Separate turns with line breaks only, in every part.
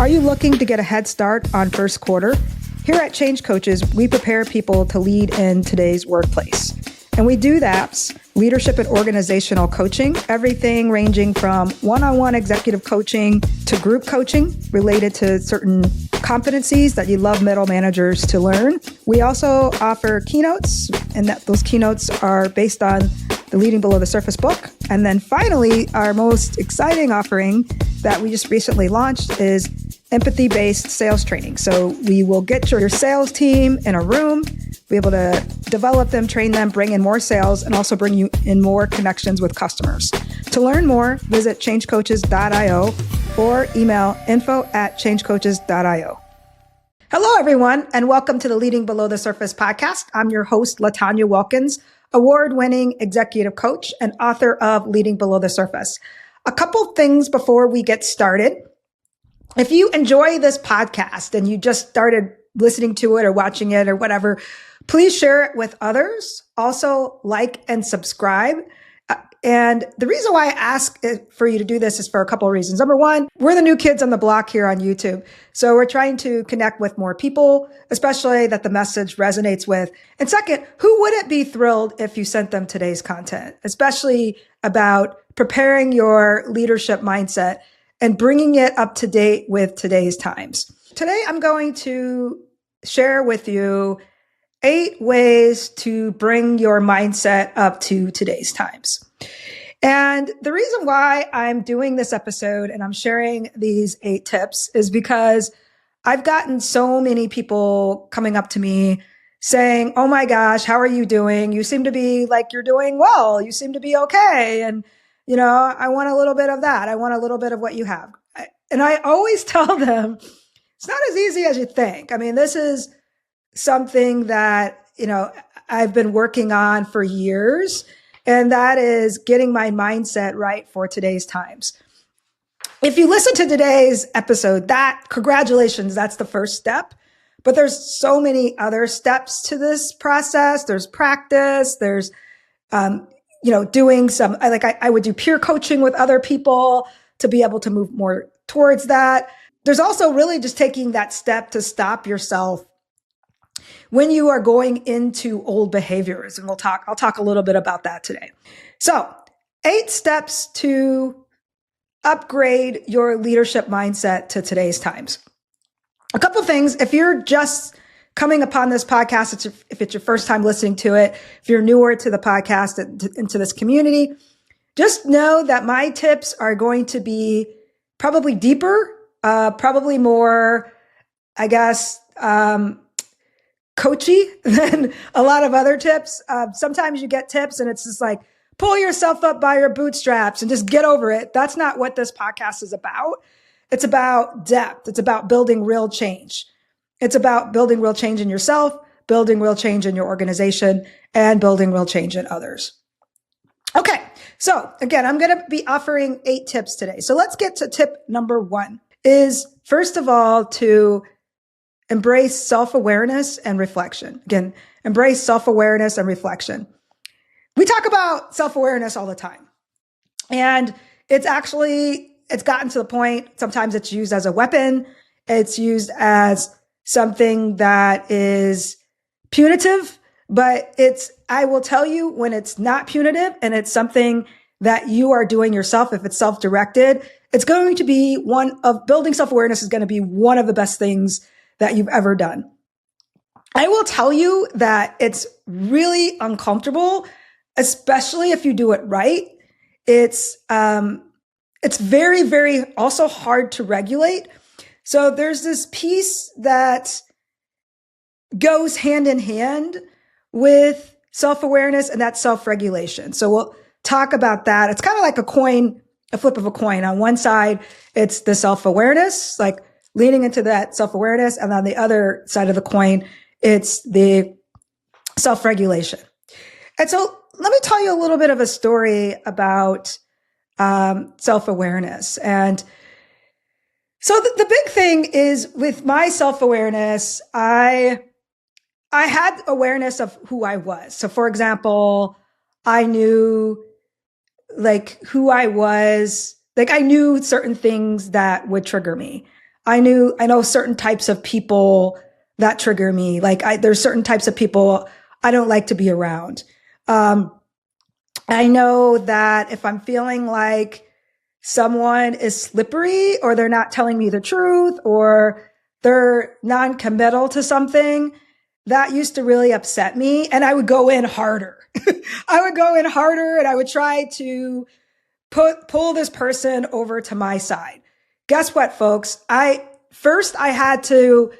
Are you looking to get a head start on first quarter? Here at Change Coaches, we prepare people to lead in today's workplace. And we do that, leadership and organizational coaching, everything ranging from one-on-one executive coaching to group coaching related to certain competencies that you love middle managers to learn. We also offer keynotes, and those keynotes are based on the Leading Below the Surface book. And then finally, our most exciting offering that we just recently launched is empathy-based sales training. So we will get your sales team in a room, be able to develop them, train them, bring in more sales, and also bring you in more connections with customers. To learn more, visit changecoaches.io or email info@changecoaches.io. Hello, everyone, and welcome to the Leading Below the Surface podcast. I'm your host, LaTonya Wilkins, award-winning executive coach and author of Leading Below the Surface. A couple things before we get started. If you enjoy this podcast and you just started listening to it or watching it or whatever, please share it with others. Also, like and subscribe. And the reason why I ask for you to do this is for a couple of reasons. Number one, we're the new kids on the block here on YouTube. So we're trying to connect with more people, especially that the message resonates with. And second, who wouldn't be thrilled if you sent them today's content, especially about preparing your leadership mindset and bringing it up to date with today's times. Today, I'm going to share with you 8 ways to bring your mindset up to today's times. And the reason why I'm doing this episode and I'm sharing these 8 tips is because I've gotten so many people coming up to me saying, "Oh my gosh, how are you doing? You seem to be like you're doing well. You seem to be okay. And, I want a little bit of that. I want a little bit of what you have." And I always tell them, it's not as easy as you think. I mean, this is something that, I've been working on for years, and that is getting my mindset right for today's times. If you listen to today's episode, congratulations, that's the first step. But there's so many other steps to this process. There's practice. There's, doing some, I would do peer coaching with other people to be able to move more towards that. There's also really just taking that step to stop yourself when you are going into old behaviors. And I'll talk a little bit about that today. So 8 steps to upgrade your leadership mindset to today's times. A couple things. If you're just coming upon this podcast, if it's your first time listening to it, if you're newer to the podcast and to this community, just know that my tips are going to be probably deeper, probably more, coachy than a lot of other tips. Sometimes you get tips and it's just like, pull yourself up by your bootstraps and just get over it. That's not what this podcast is about. It's about depth. It's about building real change. It's about building real change in yourself, building real change in your organization, and building real change in others. Okay. So again, I'm going to be offering 8 tips today. So let's get to tip number 1 is, first of all, to embrace self-awareness and reflection. Again, embrace self-awareness and reflection. We talk about self-awareness all the time. And it's gotten to the point, sometimes it's used as a weapon. It's used as something that is punitive, but I will tell you when it's not punitive and it's something that you are doing yourself, if it's self-directed, it's going to be building self-awareness is going to be one of the best things that you've ever done. I will tell you that it's really uncomfortable, especially if you do it right. It's very, very also hard to regulate. So there's this piece that goes hand in hand with self-awareness, and that's self-regulation. So we'll talk about that. It's kind of like a flip of a coin. On one side, it's the self-awareness, like leaning into that self-awareness. And on the other side of the coin, it's the self-regulation. And so let me tell you a little bit of a story about self-awareness. And so the big thing is with my self-awareness, I had awareness of who I was. So for example, I knew who I was, I knew certain things that would trigger me. I know certain types of people that trigger me. Like there's certain types of people I don't like to be around. I know that if I'm feeling like someone is slippery or they're not telling me the truth or they're non-committal to something, that used to really upset me. And I would go in harder. I would go in harder and I would try to pull this person over to my side. Guess what, folks? I had to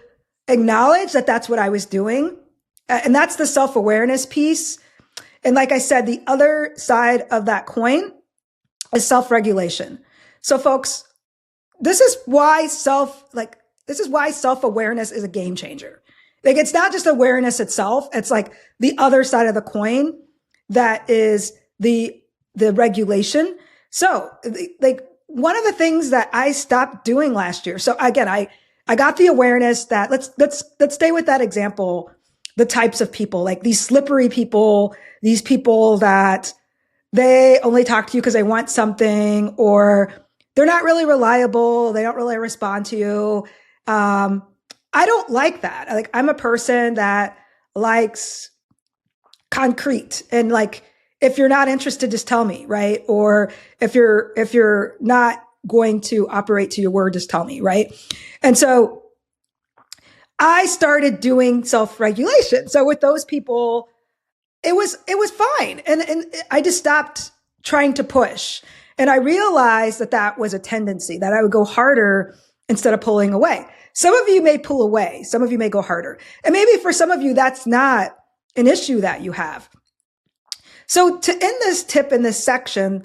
acknowledge that that's what I was doing. And that's the self-awareness piece. And like I said, the other side of that coin is self-regulation. So folks, this is why self-awareness is a game changer. Like it's not just awareness itself. It's like the other side of the coin that is the regulation. So like one of the things that I stopped doing last year. So again, I got the awareness that let's stay with that example, the types of people, like these slippery people, these people that they only talk to you because they want something, or they're not really reliable. They don't really respond to you. I don't like that. Like I'm a person that likes concrete, and like, if you're not interested, just tell me, right? Or if you're not going to operate to your word, just tell me, right? And so I started doing self-regulation. So with those people, it was fine. And I just stopped trying to push. And I realized that that was a tendency, that I would go harder instead of pulling away. Some of you may pull away. Some of you may go harder. And maybe for some of you, that's not an issue that you have. So to end this tip in this section,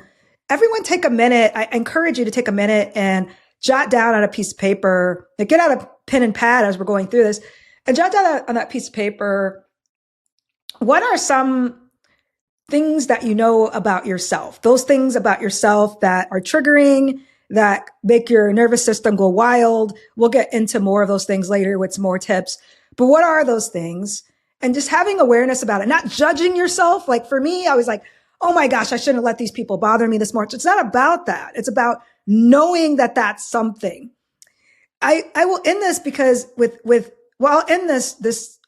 everyone take a minute. I encourage you to take a minute and jot down on a piece of paper, like get out a pen and pad as we're going through this, and jot down on that piece of paper, what are some things that you know about yourself? Those things about yourself that are triggering, that make your nervous system go wild. We'll get into more of those things later with some more tips. But what are those things? And just having awareness about it, not judging yourself. Like for me, I was like, oh my gosh, I shouldn't have let these people bother me this much. It's not about that. It's about knowing that that's something. I will end this because I'll end this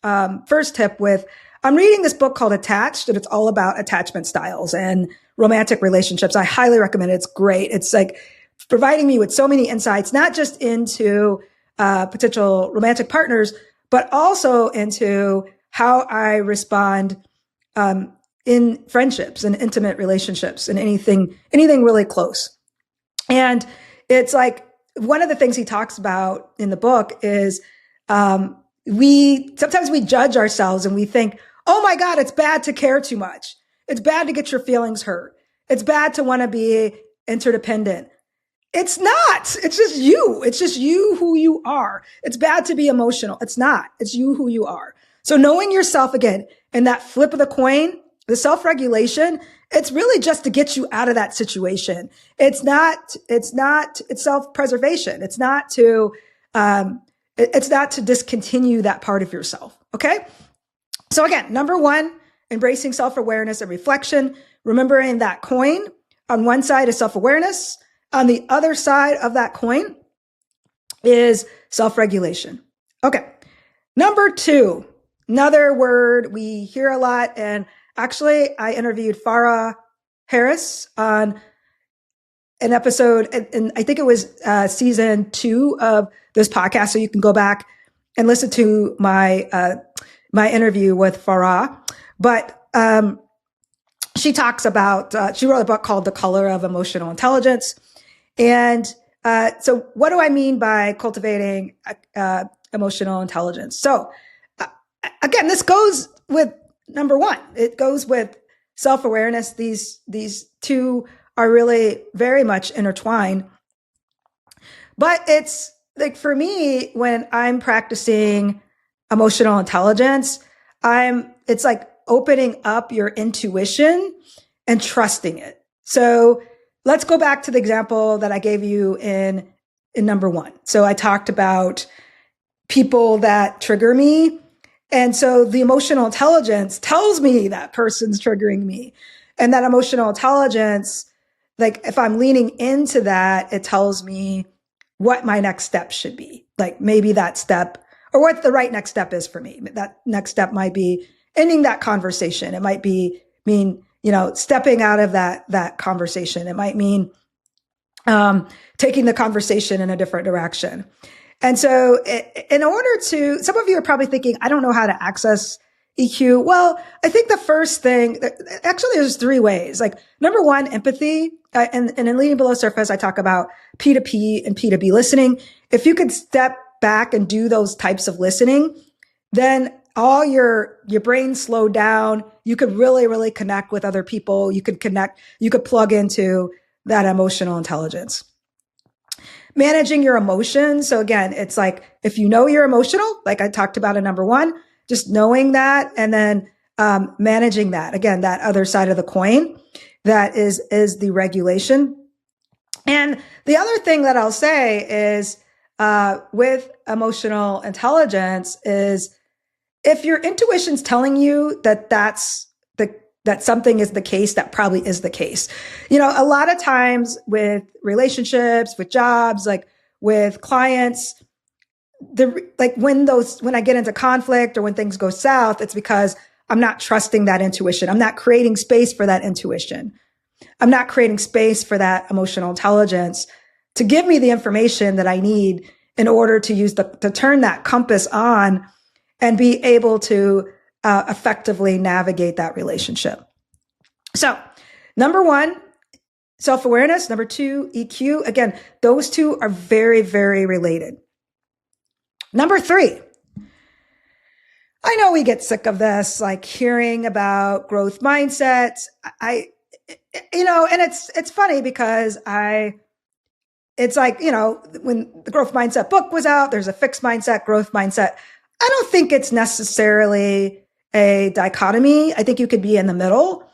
first tip with, I'm reading this book called Attached, and it's all about attachment styles and romantic relationships. I highly recommend it. It's great. It's like providing me with so many insights, not just into potential romantic partners, but also into how I respond in friendships and intimate relationships and anything really close. And it's like one of the things he talks about in the book is sometimes we judge ourselves and we think, oh my God, it's bad to care too much. It's bad to get your feelings hurt. It's bad to want to be interdependent. It's not. It's just you. It's just you who you are. It's bad to be emotional. It's not. It's you who you are. So knowing yourself again, and that flip of the coin, the self-regulation, it's really just to get you out of that situation. It's self-preservation. It's not to discontinue that part of yourself. Okay. So again, number one, embracing self-awareness and reflection, remembering that coin on one side is self-awareness. On the other side of that coin is self-regulation. Okay. Number two, another word we hear a lot. And actually I interviewed Farah Harris on an episode, and I think it was season 2 of this podcast. So you can go back and listen to my interview with Farah. But she talks about, she wrote a book called The Color of Emotional Intelligence. And so what do I mean by cultivating emotional intelligence? So again, this goes with number one. It goes with self-awareness. These two are really very much intertwined. But it's like, for me, when I'm practicing emotional intelligence, it's like opening up your intuition and trusting it. So let's go back to the example that I gave you in number one. So I talked about people that trigger me. And so the emotional intelligence tells me that person's triggering me. And that emotional intelligence, like if I'm leaning into that, it tells me what my next step should be. Like maybe that step, or what the right next step is for me. That next step might be ending that conversation. It might mean, stepping out of that conversation. It might mean taking the conversation in a different direction. And so in order to, some of you are probably thinking, I don't know how to access EQ. Well, I think the first thing, actually there's three ways. Like number one, empathy. And in Leading Below Surface, I talk about P2P and P2B listening. If you could step back and do those types of listening, then all your brain slowed down. You could really, really connect with other people. You could plug into that emotional intelligence. Managing your emotions. So again, it's like, if you know you're emotional, like I talked about in number one, just knowing that, and then managing that. Again, that other side of the coin, that is the regulation. And the other thing that I'll say is with emotional intelligence is, if your intuition's telling you that something is the case, that probably is the case. A lot of times with relationships, with jobs, like with clients, when I get into conflict or when things go south, it's because I'm not trusting that intuition. I'm not creating space for that intuition. I'm not creating space for that emotional intelligence to give me the information that I need in order to turn that compass on and be able to effectively navigate that relationship. So, number one, self-awareness. Number two, EQ. Again, those two are very, very related. Number three, I know we get sick of this, like hearing about growth mindsets. And it's funny because it's like, when the growth mindset book was out, there's a fixed mindset, growth mindset. I don't think it's necessarily a dichotomy. I think you could be in the middle.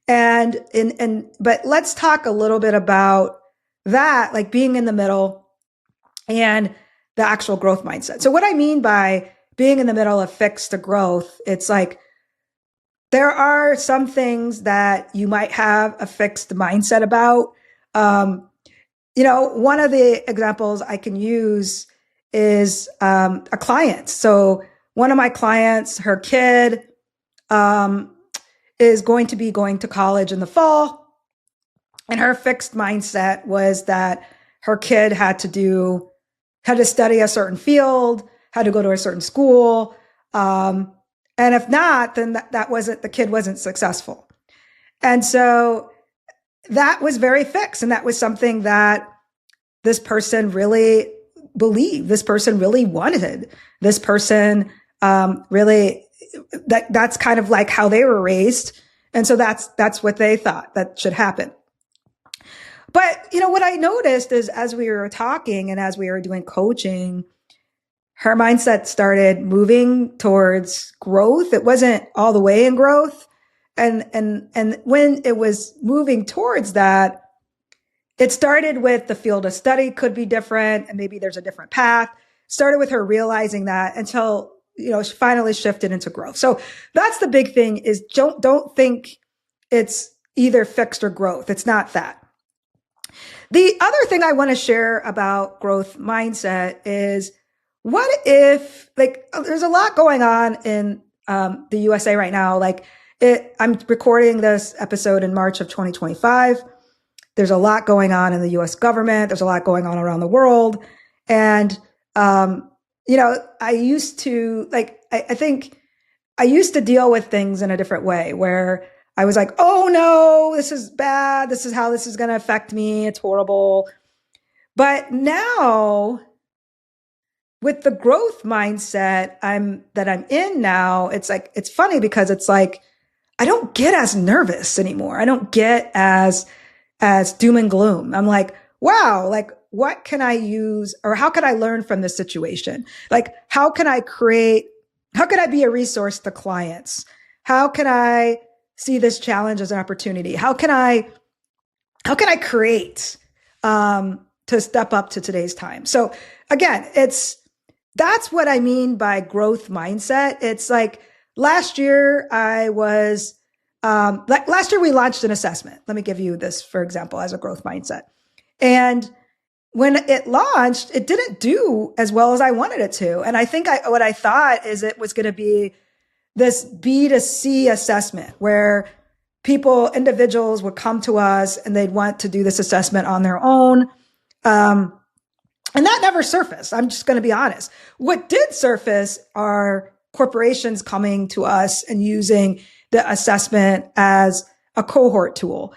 But let's talk a little bit about that, like being in the middle and the actual growth mindset. So what I mean by being in the middle of fixed to growth, it's like there are some things that you might have a fixed mindset about. One of the examples I can use is a client. So one of my clients, her kid is going to be going to college in the fall. And her fixed mindset was that her kid had to study a certain field, had to go to a certain school. And if not, then the kid wasn't successful. And so that was very fixed. And that was something that this person really believed, this person really wanted, this person really, that's kind of like how they were raised. And so that's what they thought that should happen. But, what I noticed is, as we were talking and as we were doing coaching, her mindset started moving towards growth. It wasn't all the way in growth. And when it was moving towards that, it started with the field of study could be different and maybe there's a different path. Started with her realizing that until, she finally shifted into growth. So that's the big thing, is don't think it's either fixed or growth. It's not that. The other thing I want to share about growth mindset is, what if, there's a lot going on in the USA right now. I'm recording this episode in March of 2025. There's a lot going on in the US government. There's a lot going on around the world. And, I used to, I think I used to deal with things in a different way, where I was like, oh no, this is bad. This is how this is going to affect me. It's horrible. But now, with the growth mindset that I'm in now, it's funny because it's like, I don't get as nervous anymore. I don't get as doom and gloom. I'm like, wow, what can I use, or how can I learn from this situation? How can I be a resource to clients? How can I see this challenge as an opportunity? How can I create to step up to today's time? So again, that's what I mean by growth mindset. It's like last year last year we launched an assessment. Let me give you this, for example, as a growth mindset. And when it launched, it didn't do as well as I wanted it to. And I think what I thought is it was going to be this B2C assessment where individuals would come to us and they'd want to do this assessment on their own. And that never surfaced. I'm just going to be honest. What did surface are corporations coming to us and using the assessment as a cohort tool.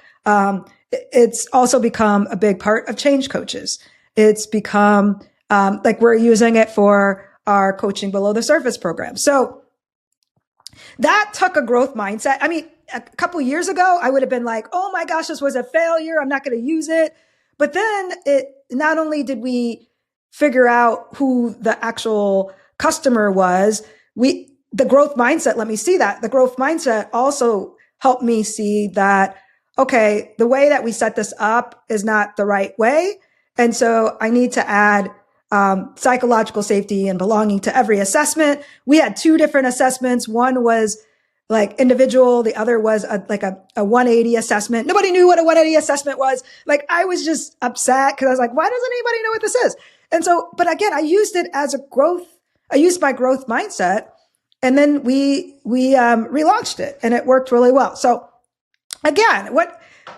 It's also become a big part of change coaches. It's become like we're using it for our coaching below the surface program. So that took a growth mindset. I mean, a couple years ago, I would have been like, oh my gosh, this was a failure. I'm not going to use it. But then not only did we figure out who the actual customer was, the growth mindset let me see that. The growth mindset also helped me see that, okay, the way that we set this up is not the right way. And so I need to add psychological safety and belonging to every assessment. We had 2 different assessments. One was like individual. The other was a 180 assessment. Nobody knew what a 180 assessment was. Like I was just upset because I was like, why doesn't anybody know what this is? And so, but again, I used it as I used my growth mindset, and then we relaunched it and it worked really well. So again,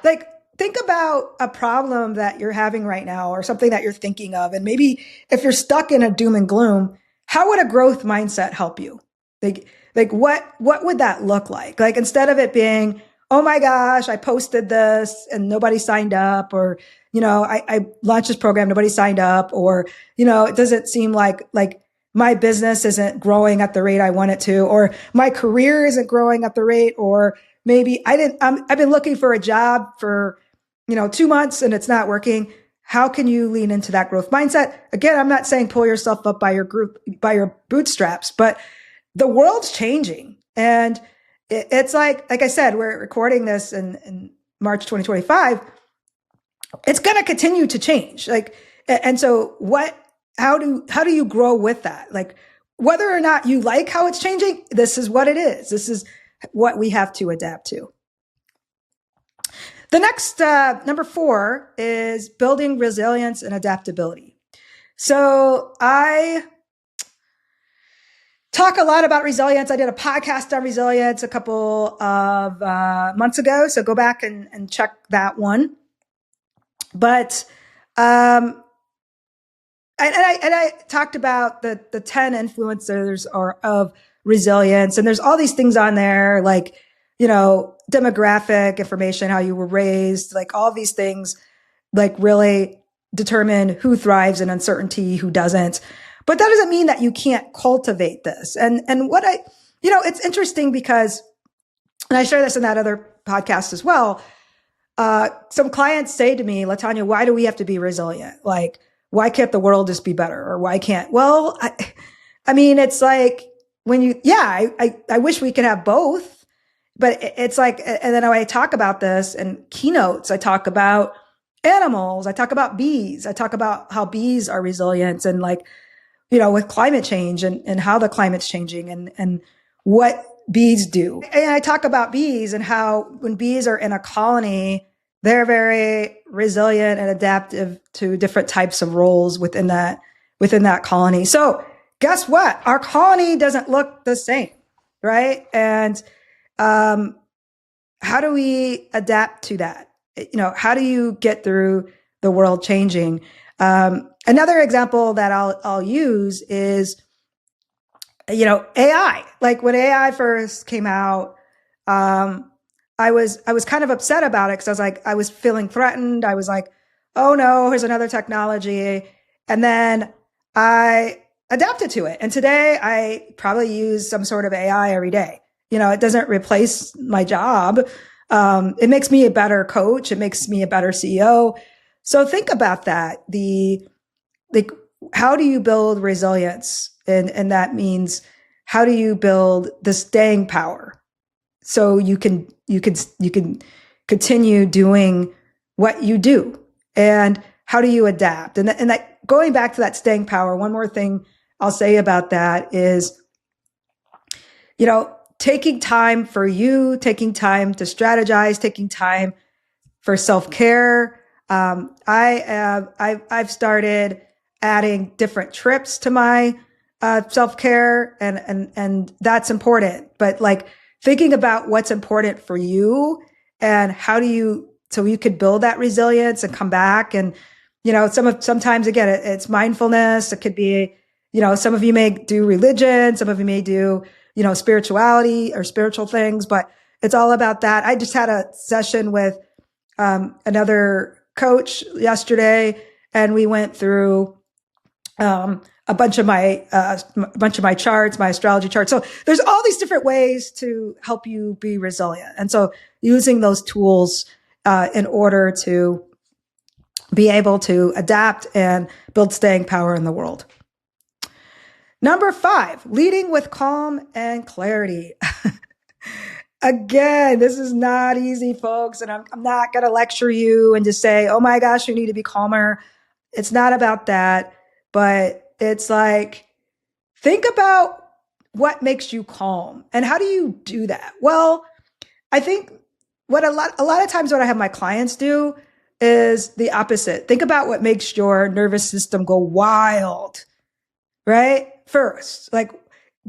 think about a problem that you're having right now or something that you're thinking of. And maybe if you're stuck in a doom and gloom, how would a growth mindset help you? Like what would that look like? Like instead of it being, oh my gosh, I posted this and nobody signed up, or, I launched this program, nobody signed up, or, it doesn't seem like my business isn't growing at the rate I want it to, or my career isn't growing at the rate, or maybe I've been looking for a job for, 2 months and it's not working. How can you lean into that growth mindset? Again, I'm not saying pull yourself up by your bootstraps, but the world's changing. And it's like I said, we're recording this in March 2025. It's going to continue to change. And so how do you grow with that? Like whether or not you like how it's changing, this is what it is. This is what we have to adapt to. The next, number 4 is building resilience and adaptability. So I talk a lot about resilience. I did a podcast on resilience a couple of months ago. So go back and check that one. But, and I talked about the 10 influencers of resilience. And there's all these things on there, like, demographic information, how you were raised, like all these things, like really determine who thrives in uncertainty, who doesn't. But that doesn't mean that you can't cultivate this. And what it's interesting because, and I share this in that other podcast as well. Some clients say to me, LaTonya, why do we have to be resilient? Like, why can't the world just be better? Or why can't, well, I mean, it's like I wish we could have both, but it's like, and then I talk about this in keynotes. I talk about animals. I talk about bees. I talk about how bees are resilient and with climate change and how the climate's changing and what bees do. And I talk about bees and how when bees are in a colony, they're very resilient and adaptive to different types of roles within that colony. So guess what? Our colony doesn't look the same, right? And how do we adapt to that? How do you get through the world changing? Another example that I'll use is, AI. Like when AI first came out, I was kind of upset about it because I was feeling threatened. I was like, oh no, here's another technology. And then I adapted to it. And today I probably use some sort of AI every day. It doesn't replace my job. It makes me a better coach. It makes me a better CEO. So think about that. How do you build resilience? And that means how do you build the staying power so you can continue doing what you do? And how do you adapt? And that going back to that staying power, one more thing I'll say about that is, taking time for you, taking time to strategize, taking time for self-care, I've started adding different trips to my self-care, and that's important. But like thinking about what's important for you and so you could build that resilience and come back. And, sometimes again, it's mindfulness. It could be, some of you may do religion, some of you may do, spirituality or spiritual things, but it's all about that. I just had a session with another coach yesterday, and we went through a bunch of my charts, my astrology charts. So there's all these different ways to help you be resilient, and so using those tools in order to be able to adapt and build staying power in the world. Number 5, leading with calm and clarity. Again, this is not easy, folks, and I'm not going to lecture you and just say, oh my gosh, you need to be calmer. It's not about that, but it's like, think about what makes you calm and how do you do that? Well, I think what a lot of times what I have my clients do is the opposite. Think about what makes your nervous system go wild, right? First, like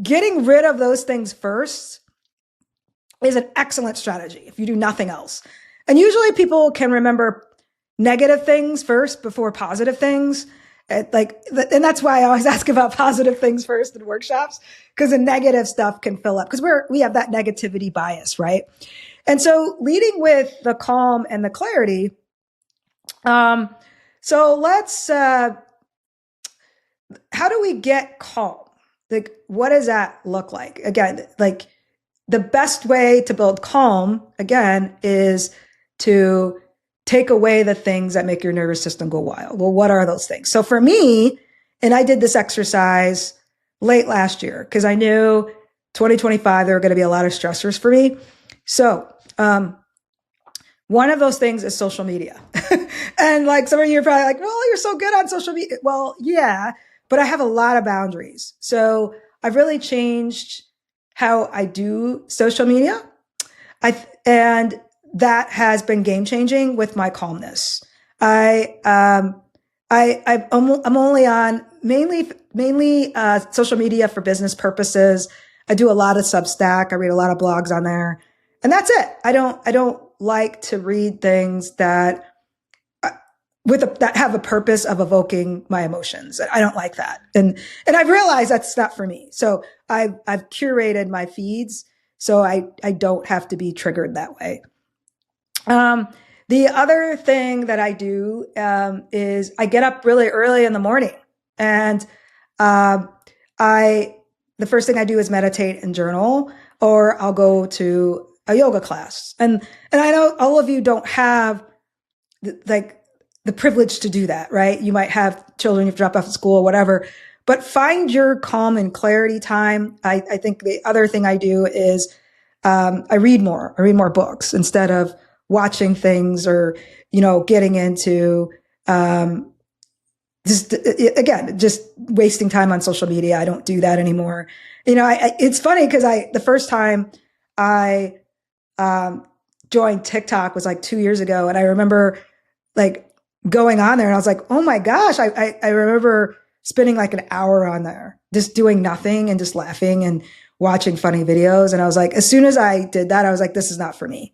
getting rid of those things first is an excellent strategy if you do nothing else. And usually people can remember negative things first before positive things. And that's why I always ask about positive things first in workshops, because the negative stuff can fill up because we have that negativity bias, right? And so leading with the calm and the clarity. So let's, how do we get calm? Like, what does that look like? Again, like the best way to build calm, again, is to take away the things that make your nervous system go wild. Well, what are those things? So for me, and I did this exercise late last year because I knew 2025, there were going to be a lot of stressors for me. So, one of those things is social media. And like some of you are probably like, well, you're so good on social media. Well, yeah, but I have a lot of boundaries. So I've really changed how I do social media. And that has been game changing with my calmness. I'm only on mainly social media for business purposes. I do a lot of Substack. I read a lot of blogs on there, and that's it. I don't like to read things that that have a purpose of evoking my emotions. I don't like that, and I've realized that's not for me. So I've curated my feeds so I don't have to be triggered that way. The other thing that I do is I get up really early in the morning, and the first thing I do is meditate and journal, or I'll go to a yoga class. And I know all of you don't have the privilege to do that, right? You might have children you have to drop off at school or whatever, but find your calm and clarity time. I think the other thing I do is I read more. I read more books instead of watching things or, getting into, just wasting time on social media. I don't do that anymore. It's funny because the first time I, joined TikTok was like 2 years ago. And I remember like going on there and I was like, oh my gosh, I remember spending like an hour on there, just doing nothing and just laughing and watching funny videos. And I was like, as soon as I did that, I was like, this is not for me.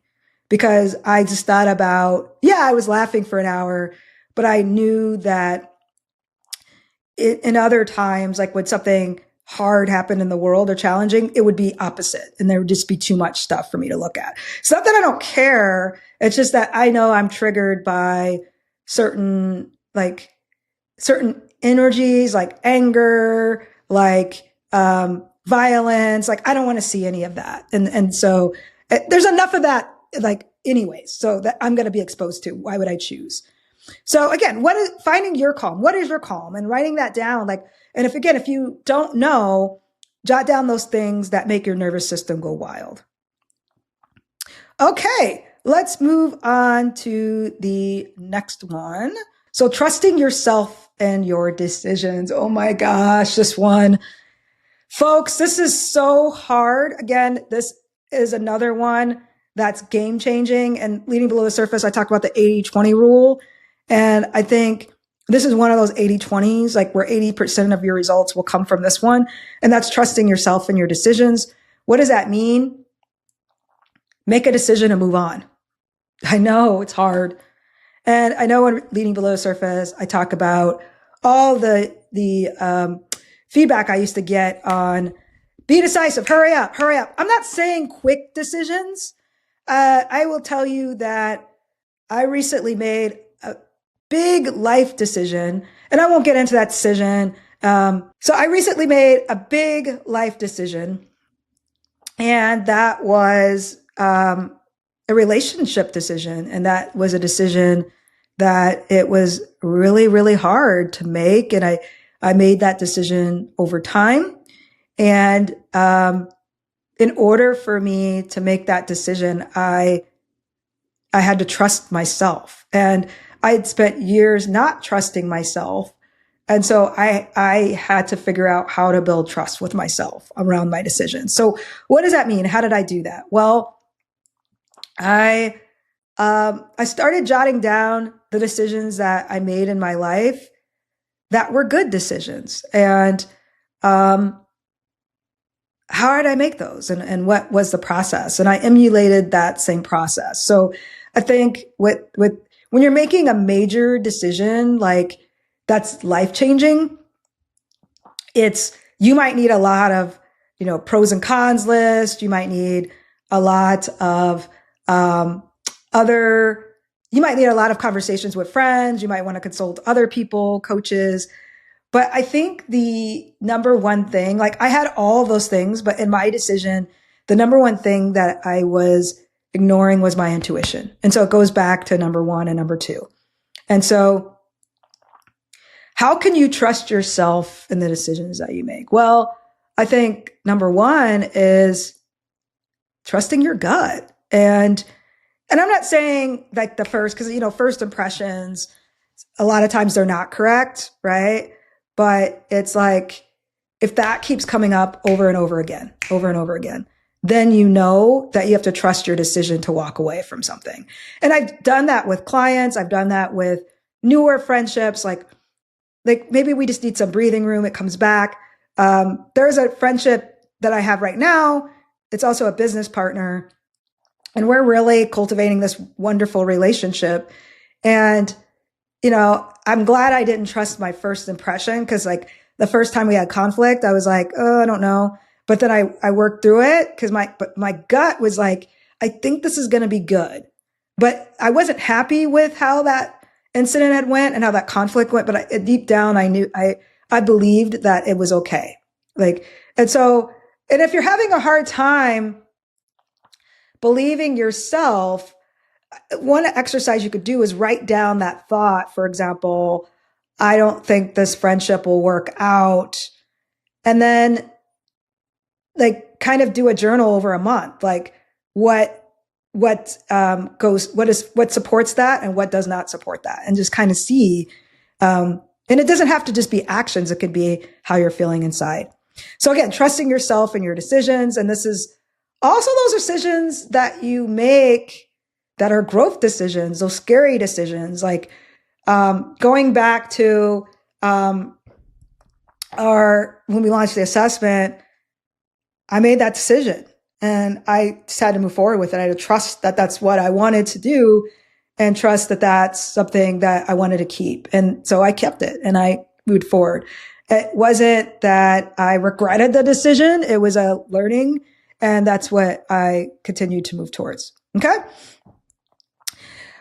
Because I just thought about, I was laughing for an hour, but I knew that in other times, like when something hard happened in the world or challenging, it would be opposite. And there would just be too much stuff for me to look at. It's not that I don't care. It's just that I know I'm triggered by certain energies, like anger, like violence. Like I don't want to see any of that. And so there's enough of that, like anyways, so that I'm going to be exposed to. Why would I choose? So again, finding your calm? What is your calm? And writing that down. And if you don't know, jot down those things that make your nervous system go wild. Okay, let's move on to the next one. So trusting yourself and your decisions. Oh my gosh, this one. Folks, this is so hard. Again, this is another one that's game changing. And leading below the surface, I talked about the 80-20 rule. And I think this is one of those 80-20s, like where 80% of your results will come from this one. And that's trusting yourself and your decisions. What does that mean? Make a decision and move on. I know it's hard. And I know when Leading Below the Surface, I talk about all the feedback I used to get on be decisive, hurry up, hurry up. I'm not saying quick decisions. I will tell you that I recently made a big life decision, and I won't get into that decision. So I recently made a big life decision, and that was a relationship decision. And that was a decision that it was really, really hard to make. And I made that decision over time. And in order for me to make that decision, I had to trust myself. And I had spent years not trusting myself. And so I had to figure out how to build trust with myself around my decisions. So what does that mean? How did I do that? Well, I started jotting down the decisions that I made in my life that were good decisions. And how did I make those? And what was the process? And I emulated that same process. So I think with when you're making a major decision, like that's life-changing, you might need a lot of, pros and cons list. You might need a lot of you might need a lot of conversations with friends. You might want to consult other people, coaches. But I think the number one thing, like I had all those things, but in my decision, the number one thing that I was ignoring was my intuition. And so it goes back to number one and number two. And so how can you trust yourself in the decisions that you make? Well, I think number one is trusting your gut. And I'm not saying like the first, because, first impressions, a lot of times they're not correct, right? But it's like, if that keeps coming up over and over again, then you know that you have to trust your decision to walk away from something. And I've done that with clients. I've done that with newer friendships. Like maybe we just need some breathing room. It comes back. There's a friendship that I have right now. It's also a business partner. And we're really cultivating this wonderful relationship. And, I'm glad I didn't trust my first impression, because like the first time we had conflict, I was like, oh, I don't know. But then I worked through it because my gut was like, I think this is going to be good. But I wasn't happy with how that incident had went and how that conflict went. But deep down, I knew, I believed that it was okay. And if you're having a hard time believing yourself, one exercise you could do is write down that thought. For example, I don't think this friendship will work out. And then kind of do a journal over a month. Like what supports that and what does not support that, and just kind of see. And it doesn't have to just be actions. It could be how you're feeling inside. So again, trusting yourself and your decisions. And this is also those decisions that you make that are growth decisions, those scary decisions, like going back to when we launched the assessment, I made that decision and I just had to move forward with it. I had to trust that that's what I wanted to do and trust that that's something that I wanted to keep. And so I kept it and I moved forward. It wasn't that I regretted the decision. It was a learning, and that's what I continued to move towards. Okay.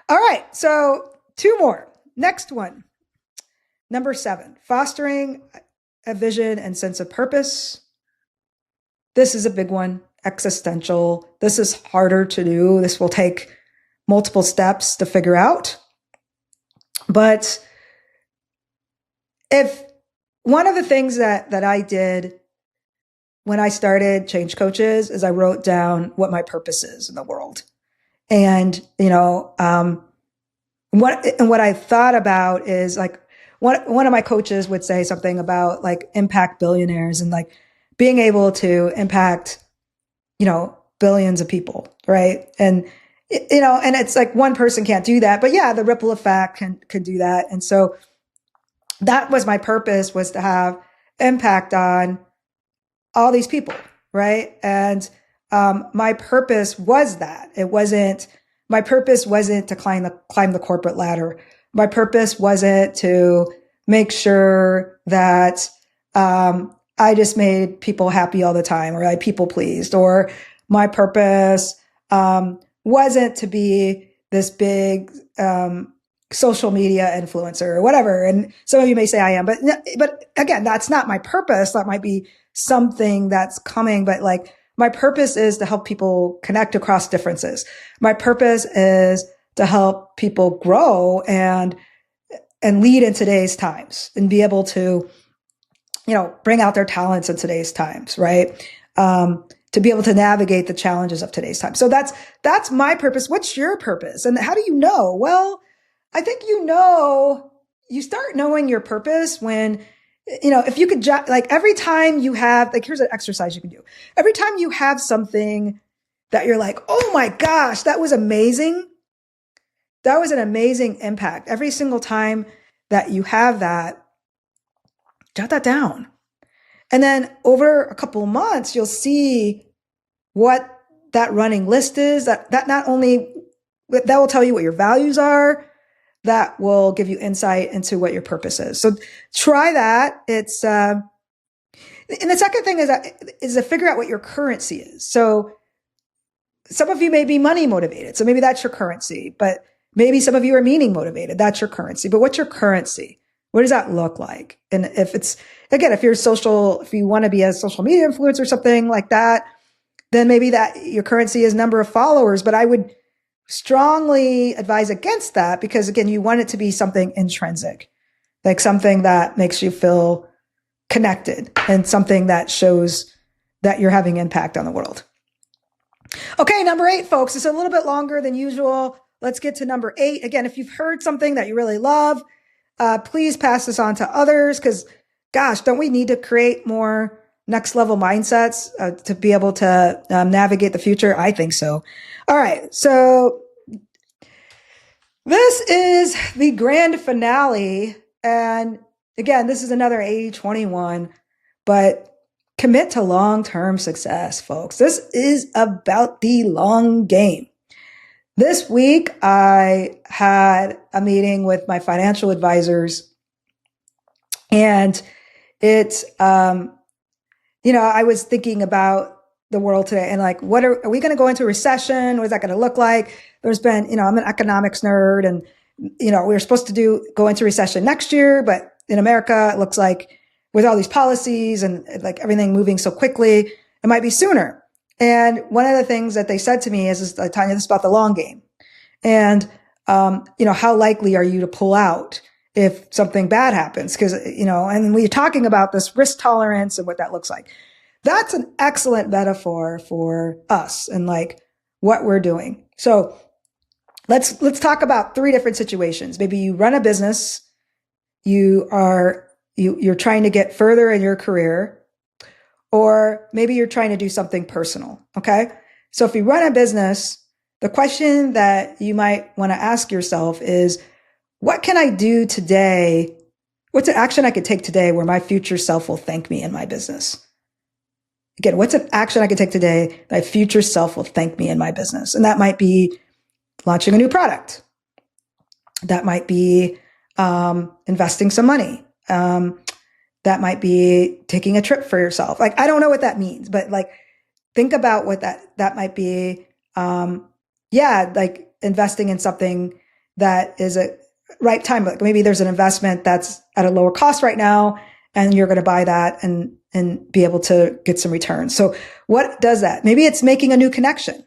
All right. So 2 more. Next one. Number 7, fostering a vision and sense of purpose. This is a big one, existential. This is harder to do. This will take multiple steps to figure out. But if one of the things that I did when I started Change Coaches is I wrote down what my purpose is in the world. And, what I thought about is like, one of my coaches would say something about like impact billionaires and like being able to impact, billions of people. Right. And and it's like one person can't do that, but yeah, the ripple effect can do that. And so that was my purpose, was to have impact on all these people. Right. And, my purpose was that my purpose wasn't to climb the corporate ladder. My purpose wasn't to make sure that, I just made people happy all the time, or I people pleased, or my purpose, wasn't to be this big, social media influencer or whatever. And some of you may say I am, but again, that's not my purpose. That might be something that's coming, but like my purpose is to help people connect across differences. My purpose is to help people grow and lead in today's times and be able to, bring out their talents in today's times, right? To be able to navigate the challenges of today's time. So that's my purpose. What's your purpose? And how do you know? Well, I think you start knowing your purpose when, if you could, like every time you have, like, here's an exercise you can do. Every time you have something that you're like, oh my gosh, that was amazing. That was an amazing impact. Every single time that you have that, jot that down. And then over a couple of months, you'll see what that running list is. That not only, that will tell you what your values are, that will give you insight into what your purpose is. So try that. It's, and the second thing is to figure out what your currency is. So some of you may be money motivated. So maybe that's your currency, but maybe some of you are meaning motivated. That's your currency. But what's your currency? What does that look like? And if it's, again, if you want to be a social media influencer or something like that, then maybe that your currency is number of followers. But I would strongly advise against that, because again, you want it to be something intrinsic, like something that makes you feel connected and something that shows that you're having impact on the world. Okay, number 8, folks. It's a little bit longer than usual. Let's get to number 8. Again, if you've heard something that you really love, please pass this on to others, because gosh, don't we need to create more next level mindsets to be able to navigate the future? I think so. All right. So this is the grand finale. And again, this is another 80-21, but commit to long-term success, folks. This is about the long game. This week, I had a meeting with my financial advisors, and it's, I was thinking about the world today and like, are we going to go into a recession? What is that going to look like? There's been, I'm an economics nerd, and, we were supposed to go into recession next year, but in America, it looks like with all these policies and like everything moving so quickly, it might be sooner. And one of the things that they said to me is Tanya, this is about the long game. And, how likely are you to pull out if something bad happens? Because, and we're talking about this risk tolerance and what that looks like. That's an excellent metaphor for us and like what we're doing. So let's talk about 3 different situations. Maybe you run a business, you're trying to get further in your career, or maybe you're trying to do something personal. Okay. So if you run a business, the question that you might want to ask yourself is, what can I do today? What's an action I could take today where my future self will thank me in my business? Again, what's an action I could take today that my future self will thank me in my business? And that might be launching a new product. That might be investing some money. That might be taking a trip for yourself. Like, I don't know what that means, but like, think about what that might be. Like investing in something that is a right time. Like maybe there's an investment that's at a lower cost right now, and you're going to buy that and be able to get some returns. So what does that? Maybe it's making a new connection.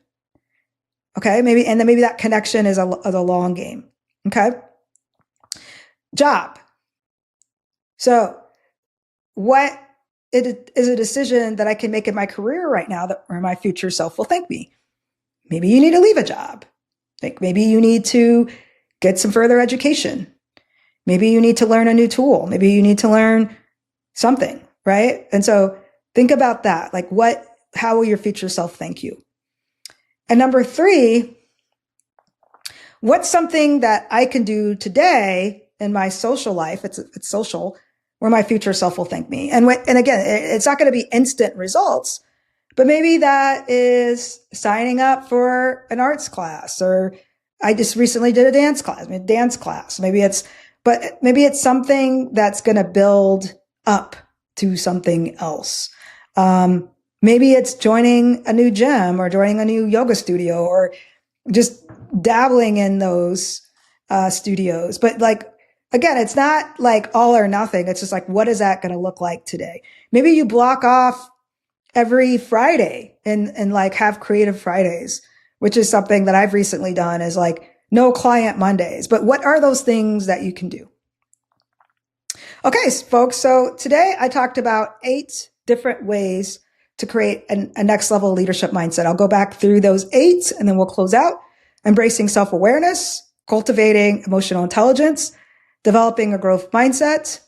Okay. Maybe that connection is a long game. Okay. Job. So what it is a decision that I can make in my career right now where my future self will thank me. Maybe you need to leave a job. Like maybe you need to get some further education. Maybe you need to learn a new tool. Maybe you need to learn something, right? And so think about that. Like how will your future self thank you? And number 3, What's something that I can do today in my social life? It's social, where my future self will thank me. And again, it's not going to be instant results, but maybe that is signing up for an arts class, or I just recently did a dance class. Maybe it's something that's going to build up to something else. Maybe it's joining a new gym or joining a new yoga studio, or just dabbling in those studios. But like, again, it's not like all or nothing. It's just like, what is that going to look like today? Maybe you block off every Friday and like have creative Fridays, which is something that I've recently done, is like no client Mondays. But what are those things that you can do? Okay, folks. So today I talked about 8 different ways to create a next level leadership mindset. I'll go back through those 8 and then we'll close out. Embracing self-awareness, cultivating emotional intelligence, developing a growth mindset,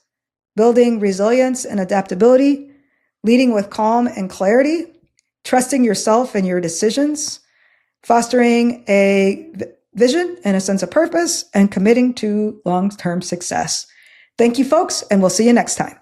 building resilience and adaptability, leading with calm and clarity, trusting yourself and your decisions, fostering a vision and a sense of purpose, and committing to long-term success. Thank you, folks, and we'll see you next time.